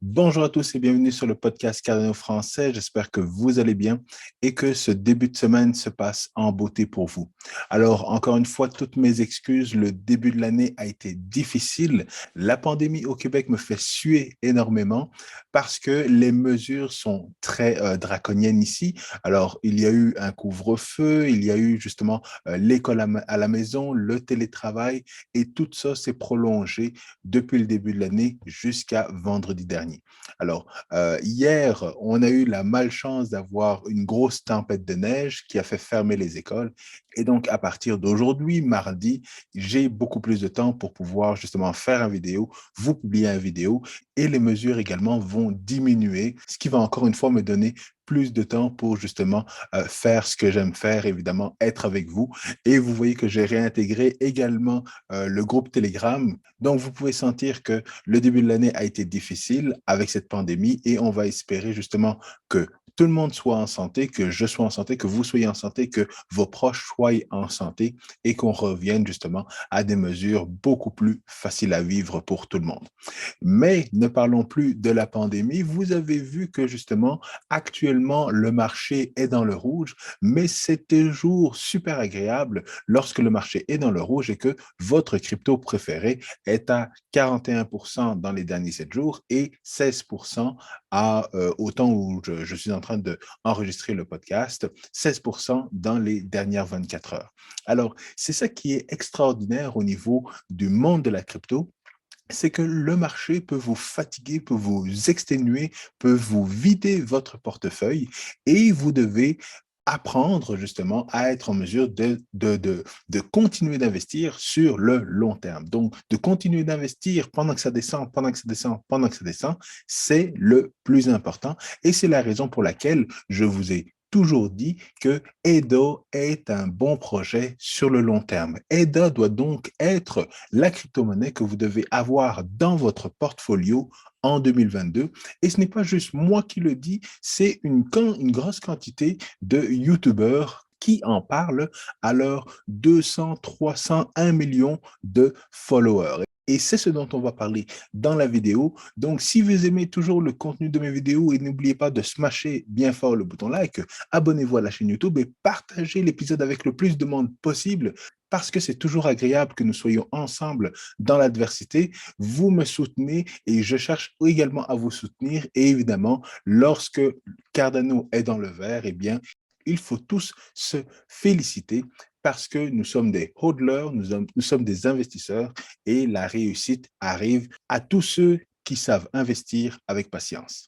Bonjour à tous et bienvenue sur le podcast Cardano français. J'espère que vous allez bien et que ce début de semaine se passe en beauté pour vous. Alors, encore une fois, toutes mes excuses. Le début de l'année a été difficile. La pandémie au Québec me fait suer énormément parce que les mesures sont très draconiennes ici. Alors, il y a eu un couvre-feu, il y a eu justement l'école à la maison, le télétravail et tout ça s'est prolongé depuis le début de l'année jusqu'à vendredi dernier. Alors, hier, on a eu la malchance d'avoir une grosse tempête de neige qui a fait fermer les écoles. Et donc, à partir d'aujourd'hui, mardi, j'ai beaucoup plus de temps pour pouvoir justement faire une vidéo, vous publier une vidéo et les mesures également vont diminuer, ce qui va encore une fois me donner plus de temps pour justement faire ce que j'aime faire, évidemment, être avec vous. Et vous voyez que j'ai réintégré également le groupe Telegram. Donc, vous pouvez sentir que le début de l'année a été difficile avec cette pandémie et on va espérer justement que tout le monde soit en santé, que je sois en santé, que vous soyez en santé, que vos proches soient en santé et qu'on revienne justement à des mesures beaucoup plus faciles à vivre pour tout le monde. Mais ne parlons plus de la pandémie. Vous avez vu que justement, actuellement, le marché est dans le rouge, mais c'est toujours super agréable lorsque le marché est dans le rouge et que votre crypto préféré est à 41% dans les derniers 7 jours et 16% au temps où je suis en train d'enregistrer le podcast, 16% dans les dernières 24 heures. Alors, c'est ça qui est extraordinaire au niveau du monde de la crypto, c'est que le marché peut vous fatiguer, peut vous exténuer, peut vous vider votre portefeuille et vous devez apprendre justement à être en mesure de continuer d'investir sur le long terme. Donc, de continuer d'investir pendant que ça descend, pendant que ça descend, pendant que ça descend, c'est le plus important. Et c'est la raison pour laquelle je vous ai toujours dit que EDO est un bon projet sur le long terme. EDO doit donc être la crypto-monnaie que vous devez avoir dans votre portfolio en 2022. Et ce n'est pas juste moi qui le dis, c'est une grosse quantité de YouTubeurs qui en parlent à leurs 200, 300, 1 million de followers. Et c'est ce dont on va parler dans la vidéo. Donc, si vous aimez toujours le contenu de mes vidéos, et n'oubliez pas de smasher bien fort le bouton like, abonnez-vous à la chaîne YouTube et partagez l'épisode avec le plus de monde possible parce que c'est toujours agréable que nous soyons ensemble dans l'adversité. Vous me soutenez et je cherche également à vous soutenir. Et évidemment, lorsque Cardano est dans le vert, eh bien, il faut tous se féliciter parce que nous sommes des hodlers, nous sommes des investisseurs et la réussite arrive à tous ceux qui savent investir avec patience.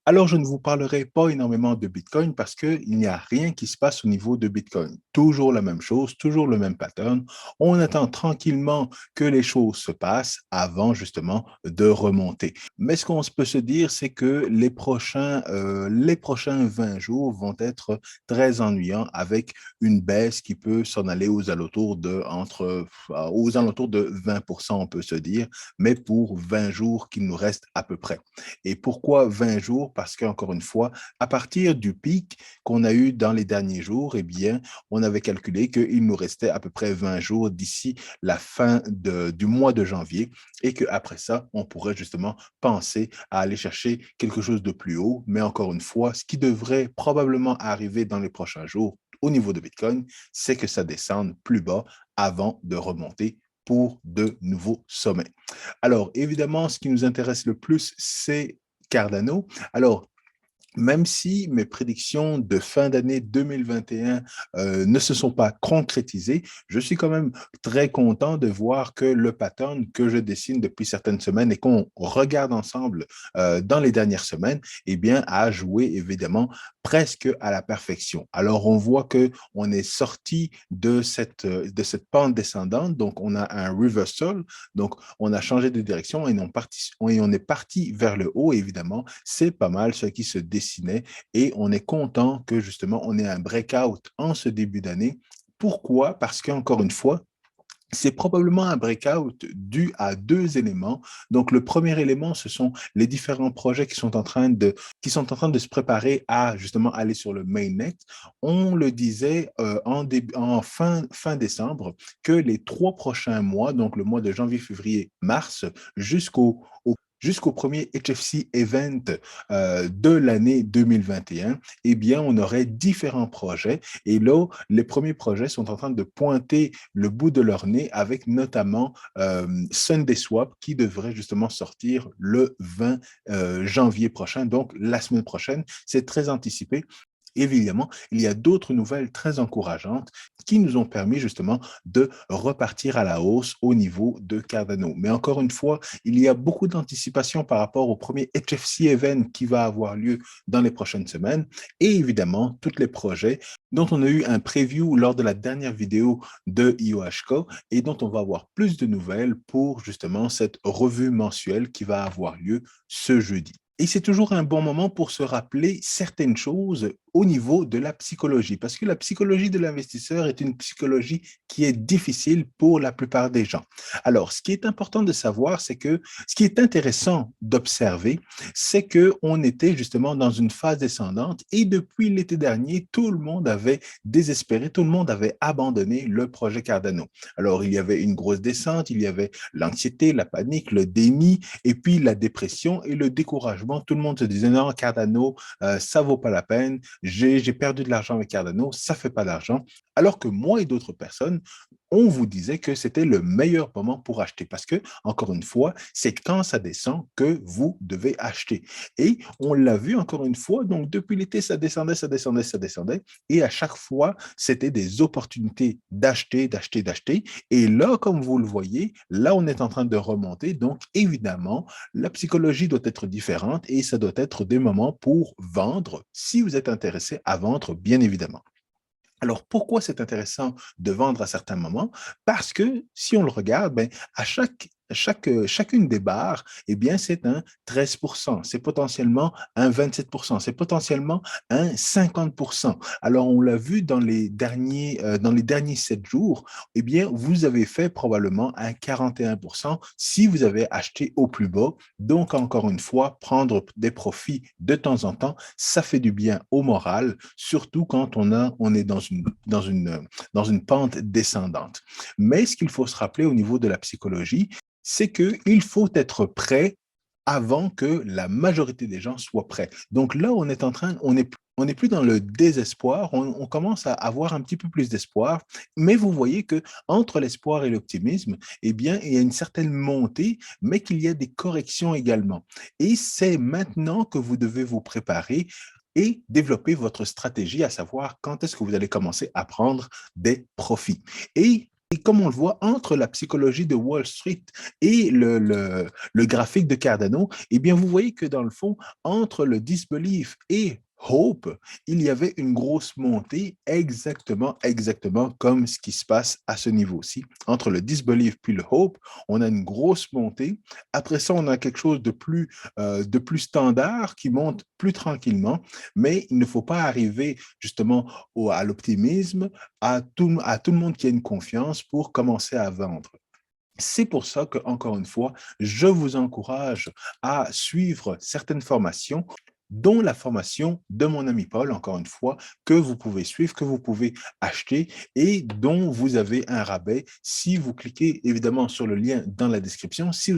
Alors, je ne vous parlerai pas énormément de Bitcoin parce qu'il n'y a rien qui se passe au niveau de Bitcoin. Toujours la même chose, toujours le même pattern. On attend tranquillement que les choses se passent avant justement de remonter. Mais ce qu'on peut se dire, c'est que les prochains 20 jours vont être très ennuyants avec une baisse qui peut s'en aller aux alentours de 20%, on peut se dire, mais pour 20 jours qu'il nous reste à peu près. Et pourquoi 20 jours? Parce qu'encore une fois, à partir du pic qu'on a eu dans les derniers jours, eh bien, on avait calculé qu'il nous restait à peu près 20 jours d'ici la fin du mois de janvier et qu'après ça, on pourrait justement penser à aller chercher quelque chose de plus haut. Mais encore une fois, ce qui devrait probablement arriver dans les prochains jours au niveau de Bitcoin, c'est que ça descende plus bas avant de remonter pour de nouveaux sommets. Alors, évidemment, ce qui nous intéresse le plus, c'est Cardano. Alors, même si mes prédictions de fin d'année 2021 ne se sont pas concrétisées, je suis quand même très content de voir que le pattern que je dessine depuis certaines semaines et qu'on regarde ensemble dans les dernières semaines, eh bien, a joué évidemment presque à la perfection. Alors, on voit que on est sorti de cette pente descendante, donc on a un reversal, donc on a changé de direction et on est parti vers le haut, évidemment, c'est pas mal ce qui se dessinait et on est content que justement on ait un breakout en ce début d'année. Pourquoi? Parce qu'encore une fois, c'est probablement un breakout dû à deux éléments. Donc, le premier élément, ce sont les différents projets qui sont en train de se préparer à justement aller sur le mainnet. On le disait en fin décembre que les 3 prochains mois, donc le mois de janvier, février, mars, jusqu'au jusqu'au premier HFC Event de l'année 2021, eh bien, on aurait différents projets. Et là, les premiers projets sont en train de pointer le bout de leur nez avec notamment Sunday Swap qui devrait justement sortir le 20 janvier prochain, donc la semaine prochaine. C'est très anticipé. Évidemment, il y a d'autres nouvelles très encourageantes qui nous ont permis justement de repartir à la hausse au niveau de Cardano. Mais encore une fois, il y a beaucoup d'anticipation par rapport au premier HFC event qui va avoir lieu dans les prochaines semaines et évidemment, tous les projets dont on a eu un preview lors de la dernière vidéo de IOHK et dont on va avoir plus de nouvelles pour justement cette revue mensuelle qui va avoir lieu ce jeudi. Et c'est toujours un bon moment pour se rappeler certaines choses au niveau de la psychologie, parce que la psychologie de l'investisseur est une psychologie qui est difficile pour la plupart des gens. Alors, ce qui est important de savoir, c'est que ce qui est intéressant d'observer, c'est qu'on était justement dans une phase descendante et depuis l'été dernier, tout le monde avait désespéré, tout le monde avait abandonné le projet Cardano. Alors, il y avait une grosse descente, il y avait l'anxiété, la panique, le déni, et puis la dépression et le découragement. Tout le monde se disait non, Cardano, ça vaut pas la peine, j'ai perdu de l'argent avec Cardano, ça fait pas d'argent. Alors que moi et d'autres personnes, on vous disait que c'était le meilleur moment pour acheter parce que, encore une fois, c'est quand ça descend que vous devez acheter. Et on l'a vu encore une fois, donc depuis l'été, ça descendait, ça descendait, ça descendait. Et à chaque fois, c'était des opportunités d'acheter, d'acheter, d'acheter. Et là, comme vous le voyez, là, on est en train de remonter. Donc, évidemment, la psychologie doit être différente et ça doit être des moments pour vendre si vous êtes intéressé à vendre, bien évidemment. Alors, pourquoi c'est intéressant de vendre à certains moments? Parce que si on le regarde, ben, à chacune des barres, eh bien, c'est un 13%, c'est potentiellement un 27%, c'est potentiellement un 50%. Alors, on l'a vu dans les derniers 7 jours, eh bien, vous avez fait probablement un 41% si vous avez acheté au plus bas. Donc, encore une fois, prendre des profits de temps en temps, ça fait du bien au moral, surtout quand on est dans une pente descendante. Mais ce qu'il faut se rappeler au niveau de la psychologie, c'est qu'il faut être prêt avant que la majorité des gens soient prêts. Donc là, on n'est plus dans le désespoir, on commence à avoir un petit peu plus d'espoir, mais vous voyez que entre l'espoir et l'optimisme, eh bien, il y a une certaine montée, mais qu'il y a des corrections également. Et c'est maintenant que vous devez vous préparer et développer votre stratégie, à savoir quand est-ce que vous allez commencer à prendre des profits. Et comme on le voit, entre la psychologie de Wall Street et le graphique de Cardano, eh bien, vous voyez que dans le fond, entre le disbelief et Hope, il y avait une grosse montée exactement comme ce qui se passe à ce niveau-ci. Entre le disbelief puis le Hope, on a une grosse montée. Après ça, on a quelque chose de plus standard qui monte plus tranquillement, mais il ne faut pas arriver justement à l'optimisme, à tout le monde qui a une confiance pour commencer à vendre. C'est pour ça que, encore une fois, je vous encourage à suivre certaines formations dont la formation de mon ami Paul, encore une fois, que vous pouvez suivre, que vous pouvez acheter et dont vous avez un rabais si vous cliquez évidemment sur le lien dans la description. Si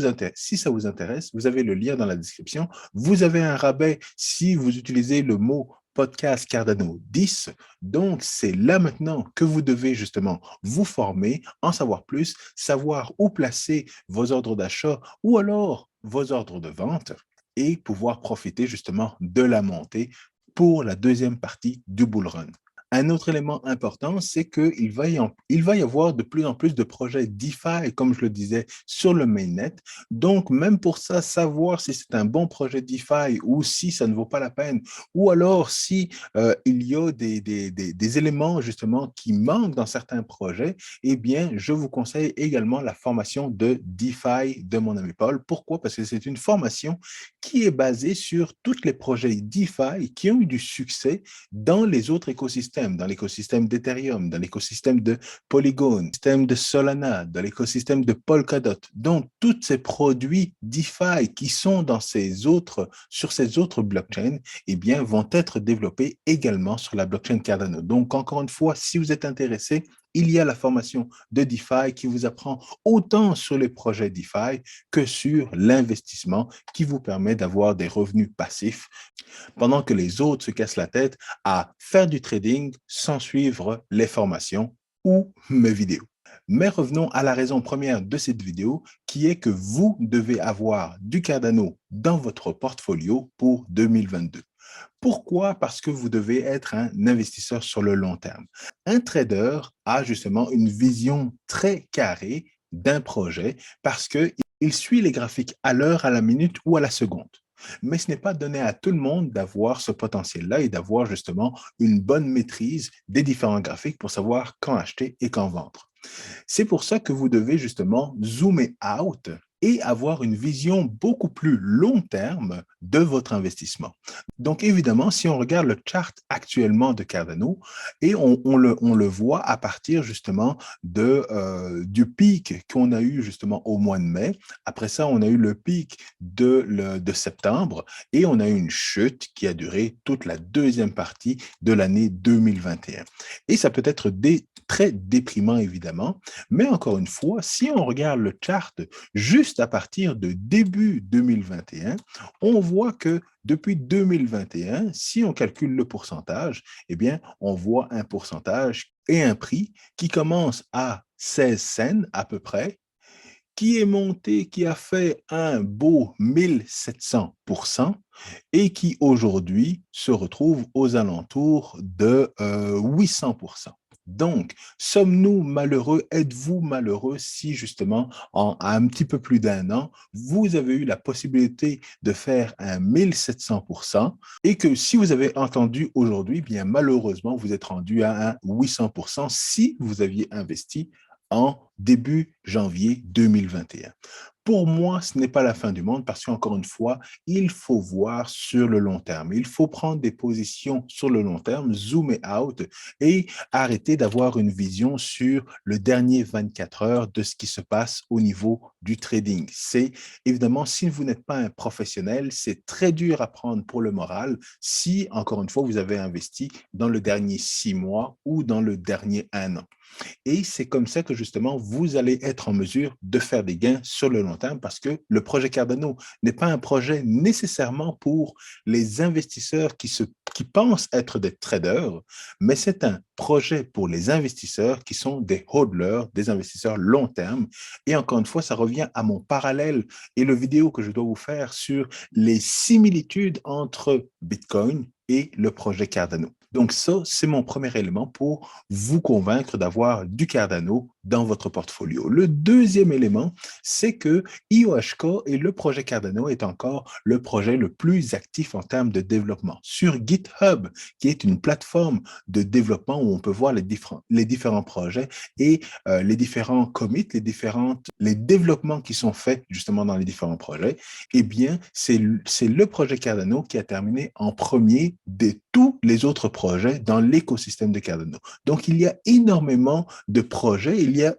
ça vous intéresse, vous avez le lien dans la description. Vous avez un rabais si vous utilisez le mot podcast Cardano 10. Donc, c'est là maintenant que vous devez justement vous former, en savoir plus, savoir où placer vos ordres d'achat ou alors vos ordres de vente et pouvoir profiter justement de la montée pour la deuxième partie du bull run. Un autre élément important, c'est qu'il il va y avoir de plus en plus de projets DeFi, comme je le disais, sur le mainnet. Donc, même pour ça, savoir si c'est un bon projet DeFi ou si ça ne vaut pas la peine, ou alors si il y a des éléments justement qui manquent dans certains projets, eh bien, je vous conseille également la formation de DeFi de mon ami Paul. Pourquoi? Parce que c'est une formation qui est basée sur tous les projets DeFi qui ont eu du succès dans les autres écosystèmes, dans l'écosystème d'Ethereum, dans l'écosystème de Polygon, l'écosystème de Solana, dans l'écosystème de Polkadot. Donc, tous ces produits DeFi qui sont sur ces autres blockchains, eh bien, vont être développés également sur la blockchain Cardano. Donc, encore une fois, si vous êtes intéressé, il y a la formation de DeFi qui vous apprend autant sur les projets DeFi que sur l'investissement qui vous permet d'avoir des revenus passifs pendant que les autres se cassent la tête à faire du trading sans suivre les formations ou mes vidéos. Mais revenons à la raison première de cette vidéo, qui est que vous devez avoir du Cardano dans votre portfolio pour 2022. Pourquoi? Parce que vous devez être un investisseur sur le long terme. Un trader a justement une vision très carrée d'un projet parce qu'il suit les graphiques à l'heure, à la minute ou à la seconde. Mais ce n'est pas donné à tout le monde d'avoir ce potentiel-là et d'avoir justement une bonne maîtrise des différents graphiques pour savoir quand acheter et quand vendre. C'est pour ça que vous devez justement zoomer out et avoir une vision beaucoup plus long terme de votre investissement. Donc, évidemment, si on regarde le chart actuellement de Cardano, et on le voit à partir justement du pic qu'on a eu justement au mois de mai. Après ça, on a eu le pic de septembre et on a eu une chute qui a duré toute la deuxième partie de l'année 2021. Et ça peut être très déprimant, évidemment, mais encore une fois, si on regarde le chart juste à partir de début 2021, on voit que depuis 2021, si on calcule le pourcentage, eh bien, on voit un pourcentage et un prix qui commence à 16 cents à peu près, qui est monté, qui a fait un beau 1700% et qui aujourd'hui se retrouve aux alentours de 800%. Donc, sommes-nous malheureux? Êtes-vous malheureux si justement, en un petit peu plus d'un an, vous avez eu la possibilité de faire un 1700% et que si vous avez entendu aujourd'hui, bien malheureusement, vous êtes rendu à un 800% si vous aviez investi en début janvier 2021. Pour moi, ce n'est pas la fin du monde parce qu'encore une fois, il faut voir sur le long terme. Il faut prendre des positions sur le long terme, zoomer out et arrêter d'avoir une vision sur le dernier 24 heures de ce qui se passe au niveau du trading. C'est évidemment, si vous n'êtes pas un professionnel, c'est très dur à prendre pour le moral si, encore une fois, vous avez investi dans le dernier 6 mois ou dans le dernier 1 an. Et c'est comme ça que justement, vous allez être en mesure de faire des gains sur le long terme parce que le projet Cardano n'est pas un projet nécessairement pour les investisseurs qui pensent être des traders, mais c'est un projet pour les investisseurs qui sont des hodlers, des investisseurs long terme. Et encore une fois, ça revient à mon parallèle et le vidéo que je dois vous faire sur les similitudes entre Bitcoin et le projet Cardano. Donc ça, c'est mon premier élément pour vous convaincre d'avoir du Cardano dans votre portfolio. Le deuxième élément, c'est que IOHK et le projet Cardano est encore le projet le plus actif en termes de développement. Sur GitHub, qui est une plateforme de développement où on peut voir les différents projets et les différents commits, les développements qui sont faits justement dans les différents projets, eh bien, c'est le projet Cardano qui a terminé en premier de tous les autres projets dans l'écosystème de Cardano. Donc, il y a énormément de projets. Il y a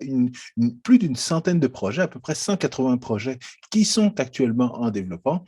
plus d'une centaine de projets, à peu près 180 projets qui sont actuellement en développement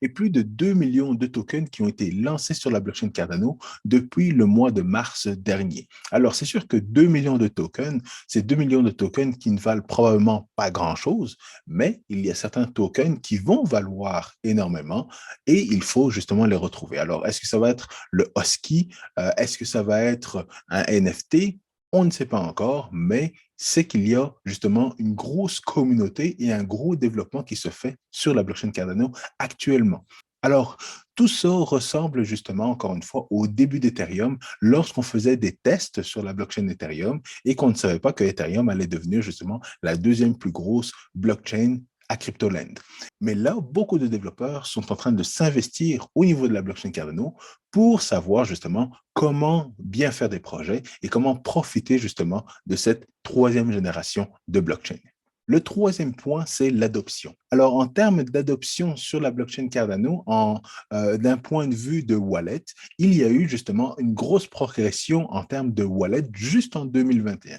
et plus de 2 millions de tokens qui ont été lancés sur la blockchain Cardano depuis le mois de mars dernier. Alors, c'est sûr que 2 millions de tokens, c'est 2 millions de tokens qui ne valent probablement pas grand-chose, mais il y a certains tokens qui vont valoir énormément et il faut justement les retrouver. Alors, est-ce que ça va être le Husky? Est-ce que ça va être un NFT? On ne sait pas encore, mais c'est qu'il y a justement une grosse communauté et un gros développement qui se fait sur la blockchain Cardano actuellement. Alors, tout ça ressemble justement, encore une fois, au début d'Ethereum, lorsqu'on faisait des tests sur la blockchain Ethereum et qu'on ne savait pas que Ethereum allait devenir justement la deuxième plus grosse blockchain à CryptoLand. Mais là, beaucoup de développeurs sont en train de s'investir au niveau de la blockchain Cardano pour savoir justement comment bien faire des projets et comment profiter justement de cette troisième génération de blockchain. Le troisième point, c'est l'adoption. Alors, en termes d'adoption sur la blockchain Cardano, d'un point de vue de wallet, il y a eu justement une grosse progression en termes de wallet juste en 2021.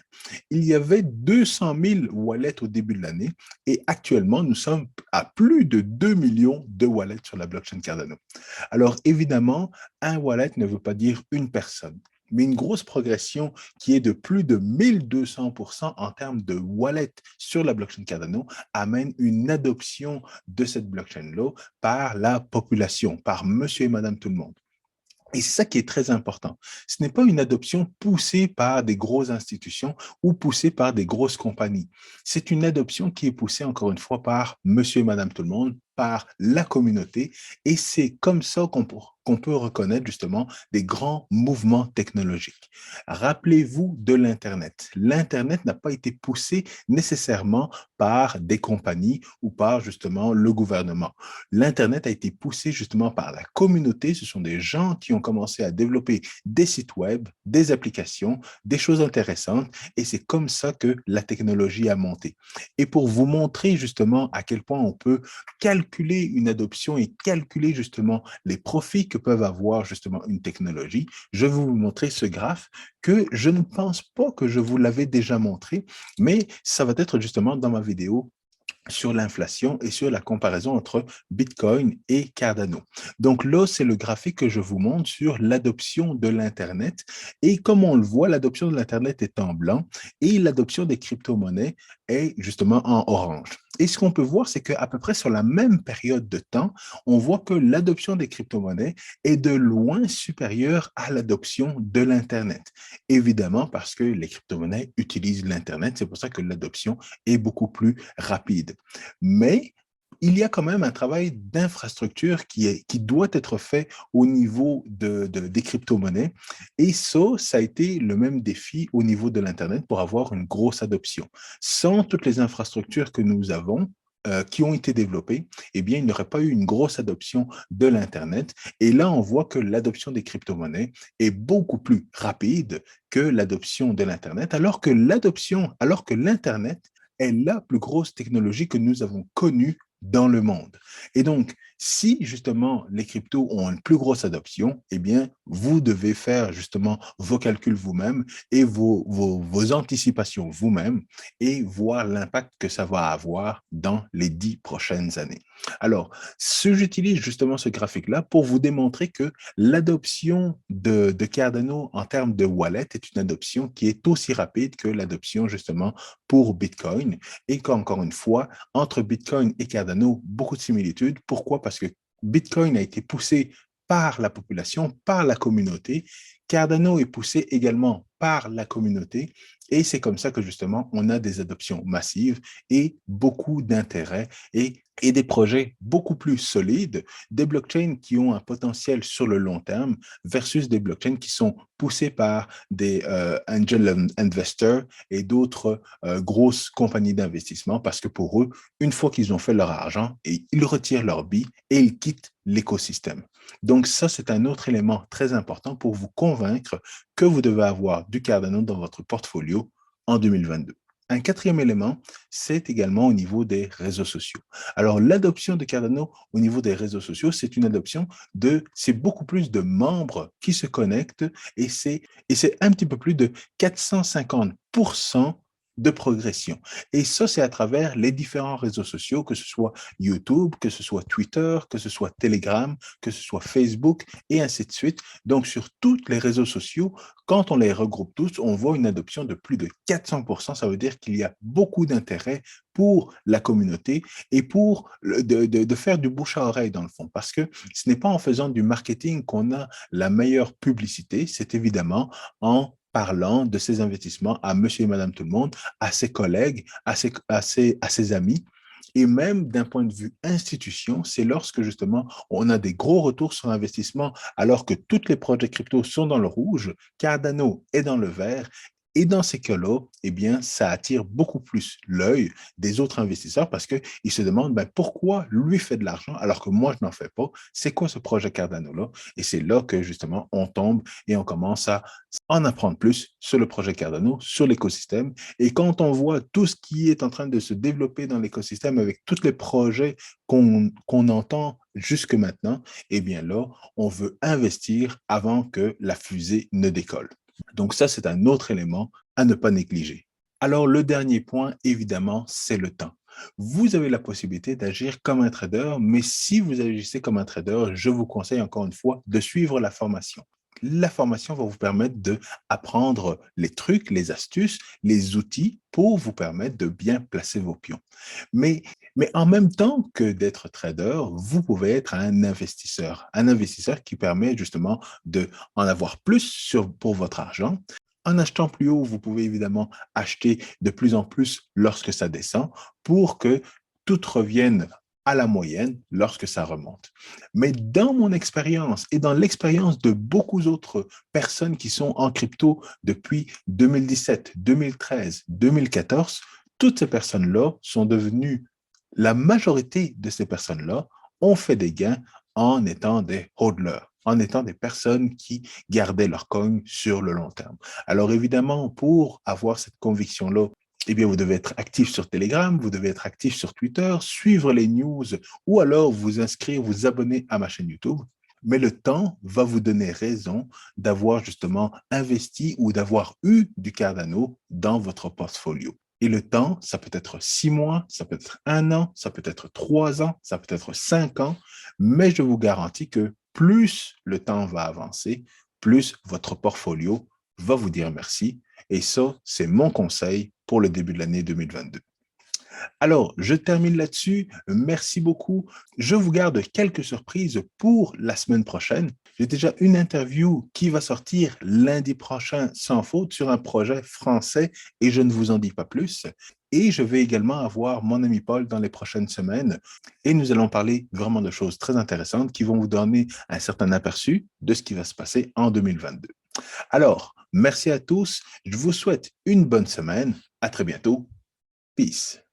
Il y avait 200 000 wallets au début de l'année et actuellement, nous sommes à plus de 2 millions de wallets sur la blockchain Cardano. Alors, évidemment, un wallet ne veut pas dire une personne. mais une grosse progression qui est de plus de 1200% en termes de wallet sur la blockchain Cardano amène une adoption de cette blockchain-là par la population, par monsieur et madame tout le monde. Et c'est ça qui est très important. Ce n'est pas une adoption poussée par des grosses institutions ou poussée par des grosses compagnies. C'est une adoption qui est poussée, encore une fois, par monsieur et madame tout le monde, par la communauté. Et c'est comme ça qu'on peut reconnaître justement des grands mouvements technologiques. Rappelez-vous de l'Internet. L'Internet n'a pas été poussé nécessairement par des compagnies ou par justement le gouvernement. L'Internet a été poussé justement par la communauté. Ce sont des gens qui ont commencé à développer des sites web, des applications, des choses intéressantes. Et c'est comme ça que la technologie a monté. Et pour vous montrer justement à quel point on peut calculer une adoption et calculer justement les profits que peuvent avoir justement une technologie, je vais vous montrer ce graphe que je ne pense pas que je vous l'avais déjà montré, mais ça va être justement dans ma vidéo sur l'inflation et sur la comparaison entre Bitcoin et Cardano. Donc là, c'est le graphique que je vous montre sur l'adoption de l'Internet. Et comme on le voit, l'adoption de l'Internet est en blanc et l'adoption des crypto-monnaies est justement en orange. Et ce qu'on peut voir, c'est qu'à peu près sur la même période de temps, on voit que l'adoption des crypto-monnaies est de loin supérieure à l'adoption de l'Internet. Évidemment, parce que les crypto-monnaies utilisent l'Internet, c'est pour ça que l'adoption est beaucoup plus rapide. Mais il y a quand même un travail d'infrastructure qui doit être fait au niveau des crypto-monnaies. Et ça a été le même défi au niveau de l'Internet pour avoir une grosse adoption. Sans toutes les infrastructures que nous avons, qui ont été développées, eh bien, il n'y aurait pas eu une grosse adoption de l'Internet. Et là, on voit que l'adoption des crypto-monnaies est beaucoup plus rapide que l'adoption de l'Internet, alors que l'Internet est la plus grosse technologie que nous avons connue dans le monde. Et donc, si justement les cryptos ont une plus grosse adoption, eh bien, vous devez faire justement vos calculs vous-même et vos anticipations vous-même et voir l'impact que ça va avoir dans les 10 prochaines années. Alors, j'utilise justement ce graphique-là pour vous démontrer que l'adoption de Cardano en termes de wallet est une adoption qui est aussi rapide que l'adoption justement pour Bitcoin et qu'encore une fois, entre Bitcoin et Cardano, beaucoup de similitudes. Pourquoi? Parce que Bitcoin a été poussé par la population, par la communauté. Cardano est poussé également par la communauté. Et c'est comme ça que justement, on a des adoptions massives et beaucoup d'intérêt et des projets beaucoup plus solides, des blockchains qui ont un potentiel sur le long terme versus des blockchains qui sont poussés par des angel investors et d'autres grosses compagnies d'investissement parce que pour eux, une fois qu'ils ont fait leur argent, et ils retirent leur billes et ils quittent l'écosystème. Donc ça, c'est un autre élément très important pour vous convaincre que vous devez avoir du Cardano dans votre portfolio en 2022. Un quatrième élément, c'est également au niveau des réseaux sociaux. Alors, l'adoption de Cardano au niveau des réseaux sociaux, c'est une adoption c'est beaucoup plus de membres qui se connectent et c'est un petit peu plus de 450% de progression. Et ça, c'est à travers les différents réseaux sociaux, que ce soit YouTube, que ce soit Twitter, que ce soit Telegram, que ce soit Facebook et ainsi de suite. Donc, sur tous les réseaux sociaux, quand on les regroupe tous, on voit une adoption de plus de 400%. Ça veut dire qu'il y a beaucoup d'intérêt pour la communauté et pour de faire du bouche à oreille dans le fond. Parce que ce n'est pas en faisant du marketing qu'on a la meilleure publicité, c'est évidemment en parlant de ses investissements à monsieur et madame tout le monde, à ses collègues, à ses amis. Et même d'un point de vue institution, c'est lorsque justement on a des gros retours sur investissement alors que tous les projets crypto sont dans le rouge, Cardano est dans le vert. Et dans ces cas-là, eh bien, ça attire beaucoup plus l'œil des autres investisseurs parce qu'ils se demandent ben, pourquoi lui fait de l'argent alors que moi, je n'en fais pas. C'est quoi ce projet Cardano-là? Et c'est là que justement, on tombe et on commence à en apprendre plus sur le projet Cardano, sur l'écosystème. Et quand on voit tout ce qui est en train de se développer dans l'écosystème avec tous les projets qu'on entend jusque maintenant, eh bien là, on veut investir avant que la fusée ne décolle. Donc ça, c'est un autre élément à ne pas négliger. Alors, le dernier point, évidemment, c'est le temps. Vous avez la possibilité d'agir comme un trader, mais si vous agissez comme un trader, je vous conseille encore une fois de suivre la formation. la formation va vous permettre d'apprendre les trucs, les astuces, les outils pour vous permettre de bien placer vos pions. Mais, mais en même temps que d'être trader, vous pouvez être un investisseur qui permet justement d'en avoir plus pour votre argent. En achetant plus haut, vous pouvez évidemment acheter de plus en plus lorsque ça descend pour que tout revienne à la moyenne lorsque ça remonte. Mais dans mon expérience et dans l'expérience de beaucoup d'autres personnes qui sont en crypto depuis 2017, 2013, 2014, toutes ces personnes-là sont devenues, la majorité de ces personnes-là ont fait des gains en étant des hodlers, en étant des personnes qui gardaient leur coin sur le long terme. Alors évidemment, pour avoir cette conviction-là, eh bien, vous devez être actif sur Telegram, vous devez être actif sur Twitter, suivre les news ou alors vous inscrire, vous abonner à ma chaîne YouTube. Mais le temps va vous donner raison d'avoir justement investi ou d'avoir eu du Cardano dans votre portfolio. Et le temps, ça peut être 6 mois, ça peut être 1 an, ça peut être 3 ans, ça peut être 5 ans, mais je vous garantis que plus le temps va avancer, plus votre portfolio va vous dire merci. Et ça, c'est mon conseil pour le début de l'année 2022. Alors, je termine là-dessus. Merci beaucoup. Je vous garde quelques surprises pour la semaine prochaine. J'ai déjà une interview qui va sortir lundi prochain sans faute sur un projet français et je ne vous en dis pas plus. Et je vais également avoir mon ami Paul dans les prochaines semaines et nous allons parler vraiment de choses très intéressantes qui vont vous donner un certain aperçu de ce qui va se passer en 2022. Alors, merci à tous. Je vous souhaite une bonne semaine. À très bientôt. Peace.